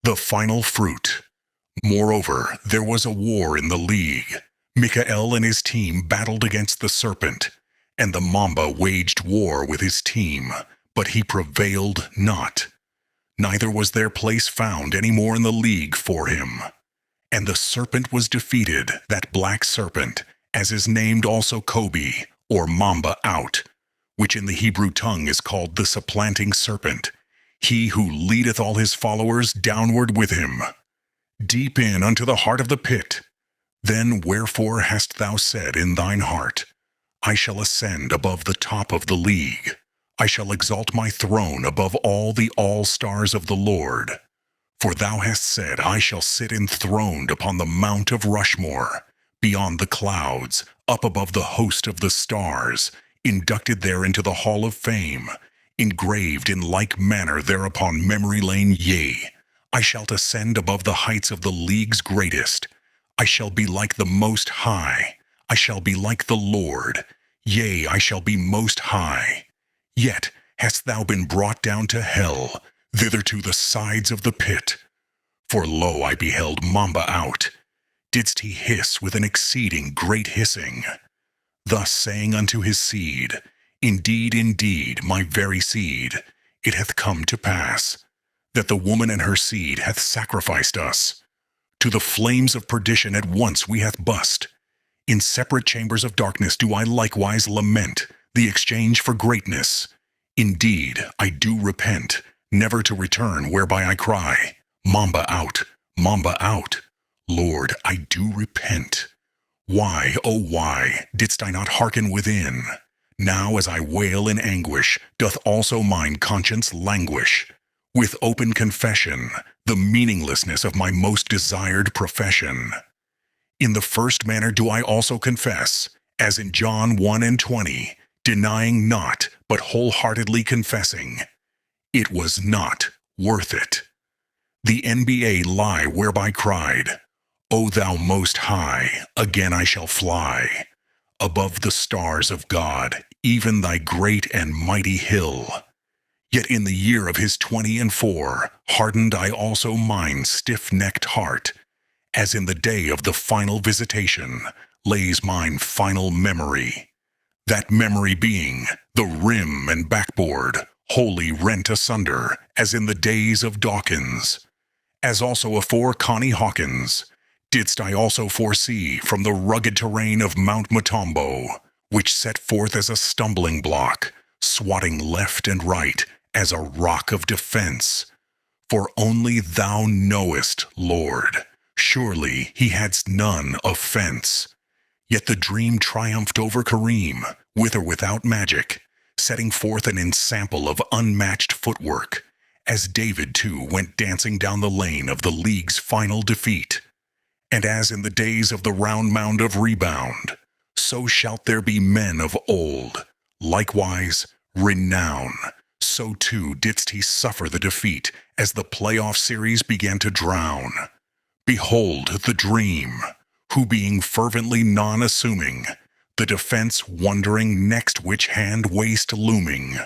The final fruit. Moreover, there was a war in the league. Mikael and his team battled against the Serpent, and the Mamba waged war with his team, but he prevailed not. Neither was their place found any more in the league for him. And the Serpent was defeated, that black serpent, as is named also Kobe, or Mamba out, which in the Hebrew tongue is called the Supplanting Serpent, he who leadeth all his followers downward with him, deep in unto the heart of the pit. Then wherefore hast thou said in thine heart, I shall ascend above the top of the league, I shall exalt my throne above all the all-stars of the Lord. For thou hast said, I shall sit enthroned upon the mount of Rushmore, beyond the clouds, up above the host of the stars, inducted there into the hall of fame, engraved in like manner thereupon memory lane, yea, I shall ascend above the heights of the league's greatest. I shall be like the Most High, I shall be like the Lord, yea, I shall be most high. Yet hast thou been brought down to hell, thither to the sides of the pit. For lo, I beheld Mamba out. Didst he hiss with an exceeding great hissing, thus saying unto his seed, Indeed, indeed, my very seed, it hath come to pass, that the woman and her seed hath sacrificed us. To the flames of perdition at once we hath bust. In separate chambers of darkness do I likewise lament the exchange for greatness. Indeed, I do repent, never to return, whereby I cry, Mamba out, Mamba out. Lord, I do repent. Why, oh why, didst I not hearken within? Now as I wail in anguish, doth also mine conscience languish. With open confession, the meaninglessness of my most desired profession. In the first manner do I also confess, as in John 1:20, denying not, but wholeheartedly confessing, it was not worth it. The NBA lie whereby cried, O thou most high, again I shall fly, above the stars of God, even thy great and mighty hill. Yet in the year of his 24, hardened I also mine stiff-necked heart, as in the day of the final visitation, lays mine final memory. That memory being the rim and backboard, wholly rent asunder, as in the days of Dawkins. As also afore Connie Hawkins, didst I also foresee from the rugged terrain of Mount Matombo, which set forth as a stumbling block, swatting left and right, as a rock of defense. For only thou knowest, Lord, surely he hadst none offense. Yet the dream triumphed over Kareem, with or without magic, setting forth an ensample of unmatched footwork, as David too went dancing down the lane of the league's final defeat. And as in the days of the round mound of rebound, so shalt there be men of old, likewise renown. So too didst he suffer the defeat as the playoff series began to drown. Behold the dream, who being fervently non-assuming, the defense wondering next which hand waist looming.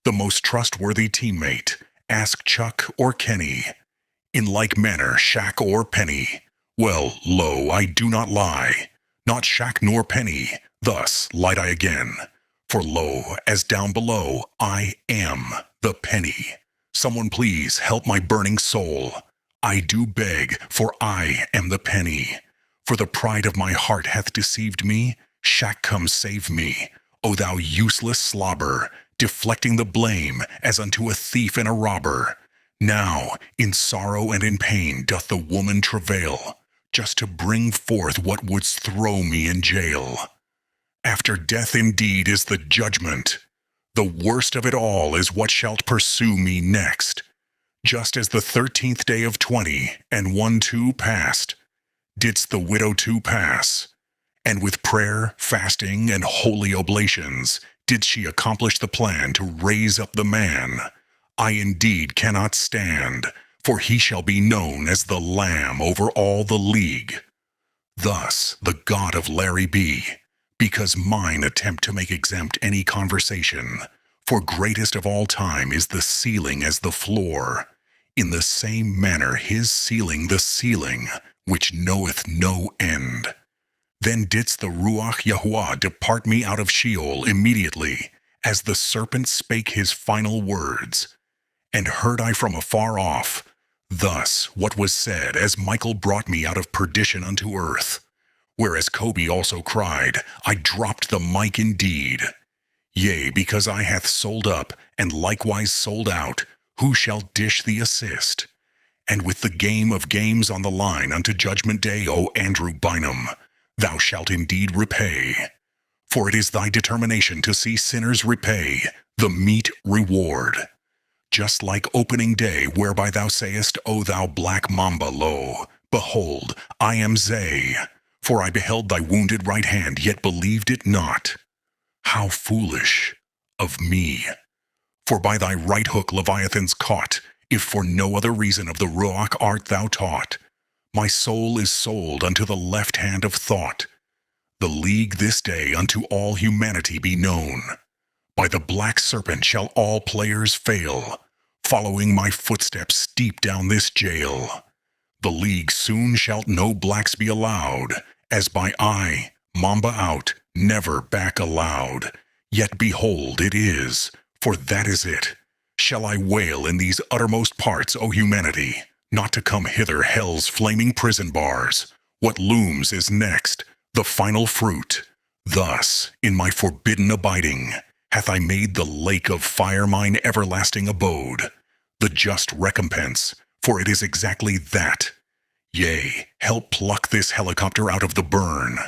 The most trustworthy teammate, ask Chuck or Kenny. In like manner Shaq or Penny. Well, lo, I do not lie, not Shaq nor Penny, thus light I again. For lo, as down below, I am the penny. Someone please help my burning soul. I do beg, for I am the penny. For the pride of my heart hath deceived me. Shaq, come save me. O thou useless slobber, deflecting the blame as unto a thief and a robber. Now, in sorrow and in pain doth the woman travail, just to bring forth what wouldst throw me in jail. After death indeed is the judgment. The worst of it all is what shalt pursue me next. Just as the 13th day of 20, and 1-2 passed, didst the widow too pass. And with prayer, fasting, and holy oblations, did she accomplish the plan to raise up the man. I indeed cannot stand, for he shall be known as the Lamb over all the league. Thus the God of Larry B., because mine attempt to make exempt any conversation, for greatest of all time is the ceiling as the floor. in the same manner his sealing the sealing, which knoweth no end. Then didst the Ruach Yahuwah depart me out of Sheol immediately, as the serpent spake his final words. And heard I from afar off, thus what was said, as Michael brought me out of perdition unto earth. Whereas Kobe also cried, I dropped the mic indeed. Yea, because I hath sold up, and likewise sold out, who shall dish the assist? And with the game of games on the line unto judgment day, O Andrew Bynum, thou shalt indeed repay. For it is thy determination to see sinners repay the meet reward. Just like opening day, whereby thou sayest, O thou black mamba, lo, behold, I am Zay. For I beheld thy wounded right hand, yet believed it not. How foolish of me! For by thy right hook Leviathan's caught, if for no other reason of the Ruach art thou taught. My soul is sold unto the left hand of thought. The league this day unto all humanity be known. By the black serpent shall all players fail, following my footsteps steep down this jail. The league soon shalt no blacks be allowed, as by I, Mamba out, never back allowed. Yet behold it is, for that is it. Shall I wail in these uttermost parts, O humanity, not to come hither hell's flaming prison bars? What looms is next, the final fruit. Thus, in my forbidden abiding, hath I made the lake of fire mine everlasting abode, the just recompense, for it is exactly that. Yea, help pluck this helicopter out of the burn.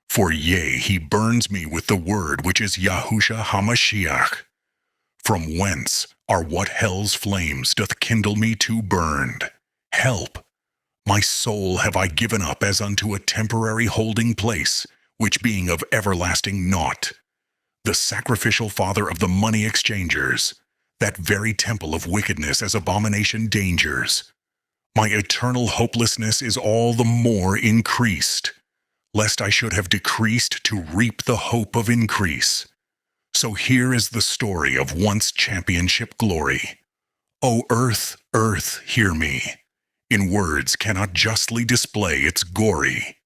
For yea, he burns me with the word which is Yahusha HaMashiach. From whence are what hell's flames doth kindle me to burned. Help! My soul have I given up as unto a temporary holding place, which being of everlasting naught. The sacrificial father of the money exchangers, that very temple of wickedness as abomination dangers. My eternal hopelessness is all the more increased, lest I should have decreased to reap the hope of increase. So here is the story of once championship glory. O earth, earth, hear me. In words cannot justly display its gory